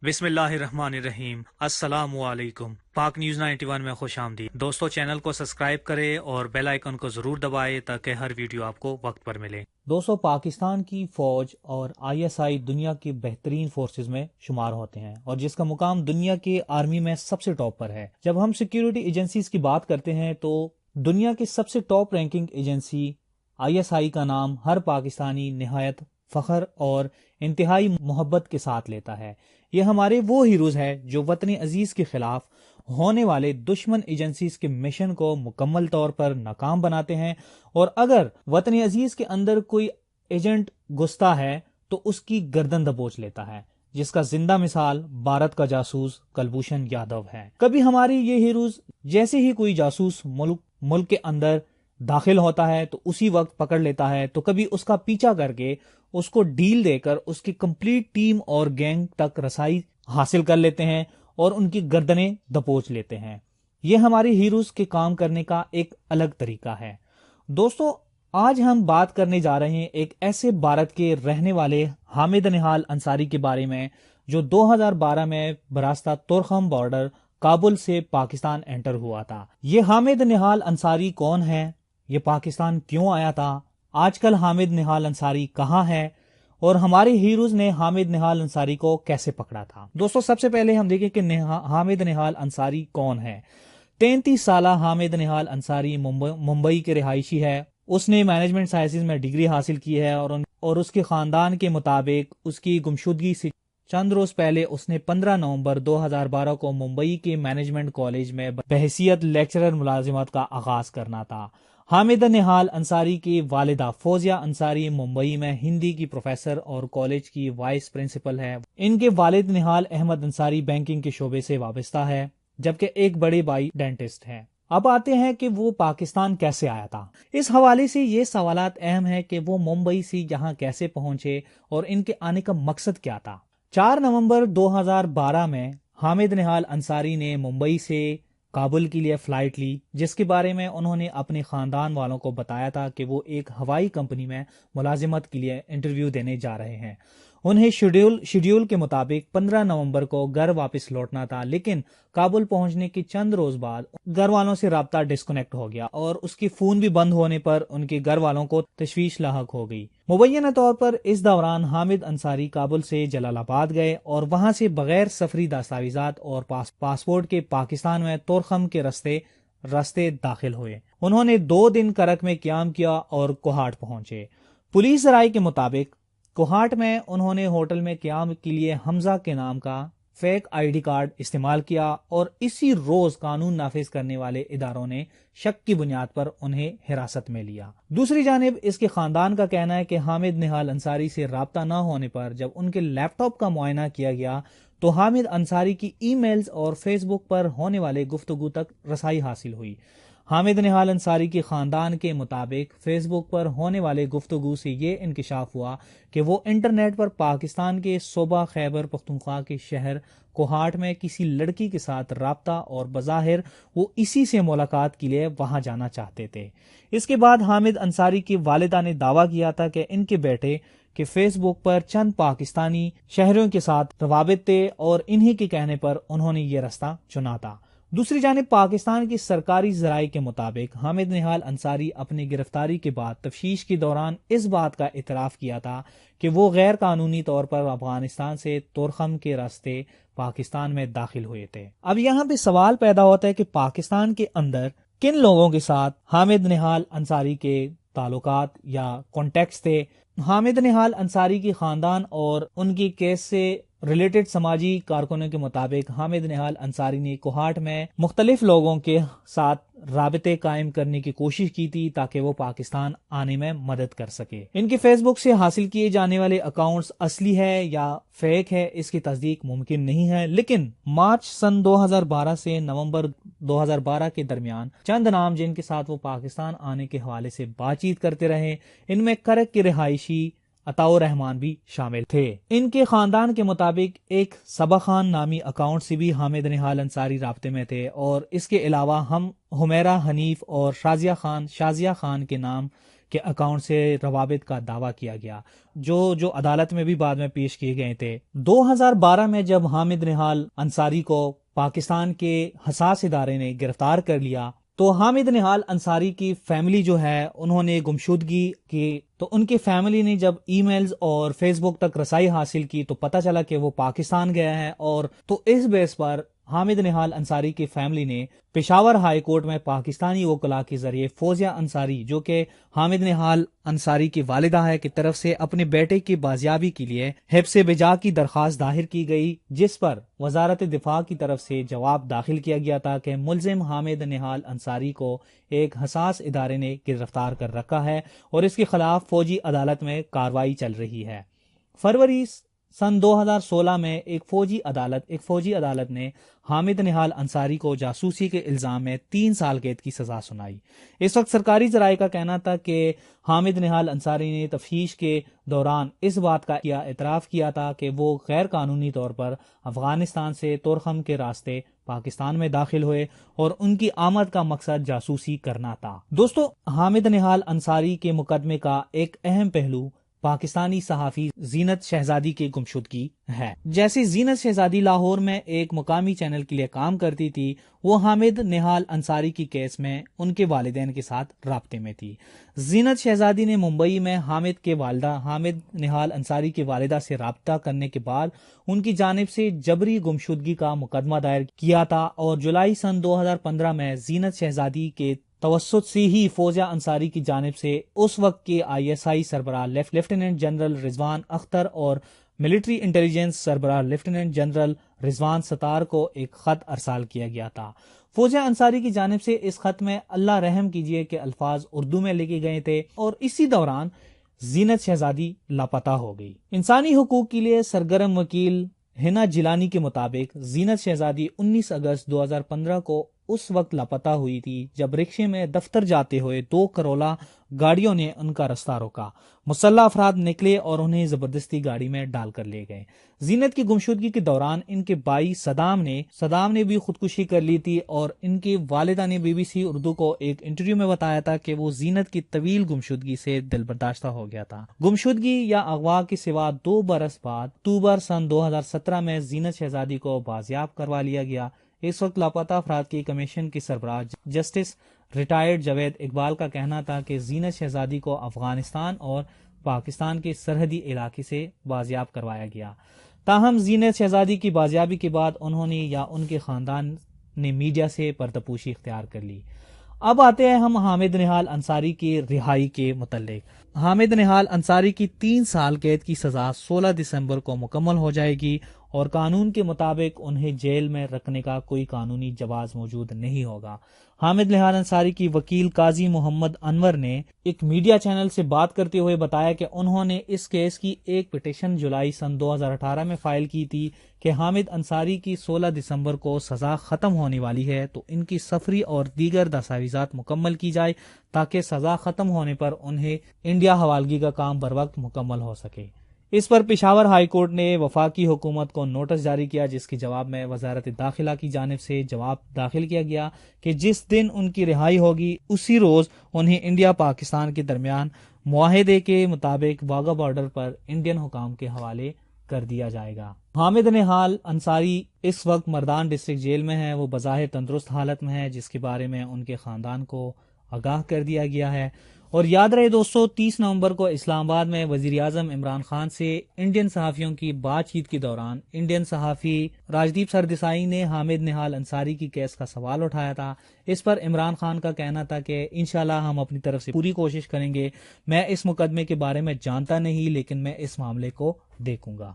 بسم اللہ الرحمن الرحیم۔ السلام علیکم۔ پاک نیوز 91 میں خوش آمدید دوستو، چینل کو سبسکرائب کریں اور بیل آئیکن کو ضرور دبائیں تاکہ ہر ویڈیو آپ کو وقت پر ملے۔ دوستو، پاکستان کی فوج اور ISI دنیا کی بہترین فورسز میں شمار ہوتے ہیں اور جس کا مقام دنیا کے آرمی میں سب سے ٹاپ پر ہے۔ جب ہم سیکیورٹی ایجنسیز کی بات کرتے ہیں تو دنیا کی سب سے ٹاپ رینکنگ ایجنسی ISI کا نام ہر پاکستانی نہایت فخر اور انتہائی محبت کے ساتھ لیتا ہے۔ یہ ہمارے وہ ہیروز ہے جو وطن عزیز کے خلاف ہونے والے دشمن ایجنسیز کے مشن کو مکمل طور پر ناکام بناتے ہیں، اور اگر وطن عزیز کے اندر کوئی ایجنٹ گھستا ہے تو اس کی گردن دبوچ لیتا ہے، جس کا زندہ مثال بھارت کا جاسوس کلبھوشن یادو ہے۔ کبھی ہماری یہ ہیروز جیسے ہی کوئی جاسوس ملک کے اندر داخل ہوتا ہے تو اسی وقت پکڑ لیتا ہے، تو کبھی اس کا پیچھا کر کے اس کو ڈیل دے کر اس کی کمپلیٹ ٹیم اور گینگ تک رسائی حاصل کر لیتے ہیں اور ان کی گردنیں دبوچ لیتے ہیں۔ یہ ہماری ہیروز کے کام کرنے کا ایک الگ طریقہ ہے۔ دوستو، آج ہم بات کرنے جا رہے ہیں ایک ایسے بھارت کے رہنے والے حامد نہال انصاری کے بارے میں جو 2012 میں براستہ تورخم بارڈر کابل سے پاکستان انٹر ہوا تھا۔ یہ حامد نہال انصاری کون ہے؟ یہ پاکستان کیوں آیا تھا؟ آج کل حامد نہال انصاری کہاں ہے؟ اور ہمارے ہیروز نے حامد نہال انصاری کو کیسے پکڑا تھا؟ دوستو، سب سے پہلے ہم دیکھیں کہ حامد نہال انصاری کون ہے۔ 33 سالہ حامد نہال انصاری ممبئی کے رہائشی ہے۔ اس نے مینجمنٹ سائنسز میں ڈگری حاصل کی ہے اور اس کے خاندان کے مطابق اس کی گمشدگی سے چند روز پہلے اس نے 15 نومبر 2012 کو ممبئی کے مینجمنٹ کالج میں بحیثیت لیکچرر ملازمت کا آغاز کرنا تھا۔ حامد نہال انصاری کی والدہ فوزیہ انصاری ممبئی میں ہندی کی پروفیسر اور کالج کی وائس پرنسپل ہے۔ ان کے والد نہال احمد انصاری بینکنگ کے شعبے سے وابستہ ہے، جبکہ ایک بڑے بھائی ڈینٹسٹ ہیں۔ اب آتے ہیں کہ وہ پاکستان کیسے آیا تھا۔ اس حوالے سے یہ سوالات اہم ہیں کہ وہ ممبئی سے یہاں کیسے پہنچے اور ان کے آنے کا مقصد کیا تھا۔ 4 نومبر 2012 میں حامد نہال انصاری نے ممبئی سے کابل کے لیے فلائٹ لی، جس کے بارے میں انہوں نے اپنے خاندان والوں کو بتایا تھا کہ وہ ایک ہوائی کمپنی میں ملازمت کے لیے انٹرویو دینے جا رہے ہیں۔ انہیں شیڈیول کے مطابق 15 نومبر کو گھر واپس لوٹنا تھا، لیکن کابل پہنچنے کے چند روز بعد گھر والوں سے رابطہ ڈسکنیکٹ ہو گیا اور اس کی فون بھی بند ہونے پر ان کے گھر والوں کو تشویش لاحق ہو گئی۔ مبینہ طور پر اس دوران حامد انصاری کابل سے جلال آباد گئے اور وہاں سے بغیر سفری دستاویزات اور پاسپورٹ کے پاکستان میں تورخم کے راستے داخل ہوئے۔ انہوں نے 2 دن کرک میں قیام کیا اور کوہاٹ پہنچے۔ پولیس ذرائع کے مطابق کوہاٹ میں انہوں نے ہوٹل میں قیام کے لیے حمزہ کے نام کا فیک ID کارڈ استعمال کیا اور اسی روز قانون نافذ کرنے والے اداروں نے شک کی بنیاد پر انہیں حراست میں لیا۔ دوسری جانب اس کے خاندان کا کہنا ہے کہ حامد نہال انصاری سے رابطہ نہ ہونے پر جب ان کے لیپ ٹاپ کا معائنہ کیا گیا تو حامد انصاری کی ای میلز اور فیس بک پر ہونے والے گفتگو تک رسائی حاصل ہوئی۔ حامد نہال انصاری کے خاندان کے مطابق فیس بک پر ہونے والے گفتگو سے یہ انکشاف ہوا کہ وہ انٹرنیٹ پر پاکستان کے صوبہ خیبر پختونخوا کے شہر کوہاٹ میں کسی لڑکی کے ساتھ رابطہ اور بظاہر وہ اسی سے ملاقات کے لیے وہاں جانا چاہتے تھے۔ اس کے بعد حامد انصاری کی والدہ نے دعویٰ کیا تھا کہ ان کے بیٹے کہ فیس بک پر چند پاکستانی شہریوں کے ساتھ روابط تھے اور انہی کے کہنے پر انہوں نے یہ راستہ چنا تھا۔ دوسری جانب پاکستان کی سرکاری ذرائع کے مطابق حامد نہال انصاری اپنی گرفتاری کے بعد تفتیش کے دوران اس بات کا اعتراف کیا تھا کہ وہ غیر قانونی طور پر افغانستان سے تورخم کے راستے پاکستان میں داخل ہوئے تھے۔ اب یہاں پہ سوال پیدا ہوتا ہے کہ پاکستان کے اندر کن لوگوں کے ساتھ حامد نہال انصاری کے تعلقات یا کانٹیکٹس تھے۔ حامد نہال انصاری کی خاندان اور ان کی کیس سے ریلیٹڈ سماجی کارکنوں کے مطابق حامد نہال انصاری نے کوہاٹ میں مختلف لوگوں کے ساتھ رابطے قائم کرنے کی کوشش کی تھی تاکہ وہ پاکستان آنے میں مدد کر سکے۔ ان کے فیس بک سے حاصل کیے جانے والے اکاؤنٹس اصلی ہے یا فیک ہے اس کی تصدیق ممکن نہیں ہے، لیکن مارچ سن 2012 سے نومبر 2012 کے درمیان چند نام جن کے ساتھ وہ پاکستان آنے کے حوالے سے بات چیت کرتے رہے، ان میں کرک کے رہائشی عطاء رحمان بھی شامل تھے۔ ان کے خاندان کے مطابق ایک صبا خان نامی اکاؤنٹ سے بھی حامد نہال انصاری رابطے میں تھے، اور اس کے علاوہ ہم حمیرہ حنیف اور شازیہ خان کے نام کے اکاؤنٹ سے روابط کا دعویٰ کیا گیا، جو عدالت میں بھی بعد میں پیش کیے گئے تھے۔ 2012 میں جب حامد نہال انصاری کو پاکستان کے حساس ادارے نے گرفتار کر لیا تو حامد نہال انصاری کی فیملی جو ہے انہوں نے گمشدگی کی، تو ان کی فیملی نے جب ای میلز اور فیس بک تک رسائی حاصل کی تو پتہ چلا کہ وہ پاکستان گیا ہے، اور تو اس بیس پر حامد نہال انصاری کی فیملی نے پشاور ہائی کورٹ میں پاکستانی وکلاء کے ذریعے فوزیہ انصاری جو کہ حامد نہال انصاری کی والدہ ہے کی طرف سے اپنے بیٹے کی بازیابی کے لیے حبس بجا کی درخواست داخل کی گئی، جس پر وزارت دفاع کی طرف سے جواب داخل کیا گیا تھا کہ ملزم حامد نہال انصاری کو ایک حساس ادارے نے گرفتار کر رکھا ہے اور اس کے خلاف فوجی عدالت میں کارروائی چل رہی ہے۔ فروری سن 2016 میں ایک فوجی عدالت نے حامد نہال انصاری کو جاسوسی کے الزام میں 3 سال قید کی سزا سنائی۔ اس وقت سرکاری ذرائع کا کہنا تھا کہ حامد نہال انصاری نے تفتیش کے دوران اس بات کا اعتراف کیا تھا کہ وہ غیر قانونی طور پر افغانستان سے طورخم کے راستے پاکستان میں داخل ہوئے اور ان کی آمد کا مقصد جاسوسی کرنا تھا۔ دوستو، حامد نہال انصاری کے مقدمے کا ایک اہم پہلو پاکستانی صحافی زینت شہزادی کی گمشدگی ہے۔ جیسے زینت شہزادی لاہور میں ایک مقامی چینل کے لیے کام کرتی تھی، وہ حامد نہال انصاری کی کیس میں ان کے والدین کے ساتھ رابطے میں تھی۔ زینت شہزادی نے ممبئی میں حامد نہال انصاری کی والدہ سے رابطہ کرنے کے بعد ان کی جانب سے جبری گمشدگی کا مقدمہ دائر کیا تھا، اور جولائی سن 2015 میں زینت شہزادی کے توسط سے ہی فوزیہ انصاری کی جانب سے اس وقت کے ISI سربراہ لیفٹیننٹ جنرل رضوان اختر اور ملٹری انٹیلیجنس سربراہ لیفٹیننٹ جنرل رضوان ستار کو ایک خط ارسال کیا گیا تھا۔ فوزیہ انصاری کی جانب سے اس خط میں اللہ رحم کیجئے کے الفاظ اردو میں لکھے گئے تھے، اور اسی دوران زینت شہزادی لاپتہ ہو گئی۔ انسانی حقوق کے لیے سرگرم وکیل ہنا جیلانی کے مطابق زینت شہزادی 19 اگست 2015 کو اس وقت لاپتہ ہوئی تھی جب رکشے میں دفتر جاتے ہوئے 2 کرولا گاڑیوں نے ان کا راستہ روکا۔ مسلح افراد نکلے اور انہیں زبردستی گاڑی میں ڈال کر لے گئے۔ زینت کی گمشدگی کے دوران ان کے بھائی صدام نے بھی خودکشی کر لی تھی، اور ان کی والدہ نے BBC اردو کو ایک انٹرویو میں بتایا تھا کہ وہ زینت کی طویل گمشدگی سے دل برداشتہ ہو گیا تھا۔ گمشدگی یا اغوا کے سوا 2 برس بعد اکتوبر سن 2017 میں زینت شہزادی کو بازیاب کروا لیا گیا۔ اس وقت لاپتہ افراد کی کمیشن کے سربراہ جسٹس ریٹائرڈ جاوید اقبال کا کہنا تھا کہ زینت شہزادی کو افغانستان اور پاکستان کے سرحدی علاقے سے بازیاب کروایا گیا۔ تاہم زینت شہزادی کی بازیابی کے بعد انہوں نے یا ان کے خاندان نے میڈیا سے پردپوشی اختیار کر لی۔ اب آتے ہیں ہم حامد نہال انصاری کی رہائی کے متعلق۔ حامد نہال انصاری کی 3 سال قید کی سزا 16 دسمبر کو مکمل ہو جائے گی، اور قانون کے مطابق انہیں جیل میں رکھنے کا کوئی قانونی جواز موجود نہیں ہوگا۔ حامد نہال انصاری کی وکیل قاضی محمد انور نے ایک میڈیا چینل سے بات کرتے ہوئے بتایا کہ انہوں نے اس کیس کی ایک پٹیشن جولائی سن 2018 میں فائل کی تھی کہ حامد انصاری کی 16 دسمبر کو سزا ختم ہونے والی ہے، تو ان کی سفری اور دیگر دستاویزات مکمل کی جائے تاکہ سزا ختم ہونے پر انہیں انڈیا حوالگی کا کام بروقت مکمل ہو سکے۔ اس پر پشاور ہائی کورٹ نے وفاقی حکومت کو نوٹس جاری کیا، جس کے جواب میں وزارت داخلہ کی جانب سے جواب داخل کیا گیا کہ جس دن ان کی رہائی ہوگی اسی روز انہیں انڈیا پاکستان کے درمیان معاہدے کے مطابق واگا بارڈر پر انڈین حکام کے حوالے کر دیا جائے گا۔ حامد نہال انصاری اس وقت مردان ڈسٹرکٹ جیل میں ہے۔ وہ بظاہر تندرست حالت میں ہے، جس کے بارے میں ان کے خاندان کو آگاہ کر دیا گیا ہے۔ اور یاد رہے دوستو، 30 نومبر کو اسلام آباد میں وزیر اعظم عمران خان سے انڈین صحافیوں کی بات چیت کے دوران انڈین صحافی راجدیپ سردیسائی نے حامد نہال انصاری کی کیس کا سوال اٹھایا تھا۔ اس پر عمران خان کا کہنا تھا کہ انشاءاللہ ہم اپنی طرف سے پوری کوشش کریں گے۔ میں اس مقدمے کے بارے میں جانتا نہیں، لیکن میں اس معاملے کو دیکھوں گا۔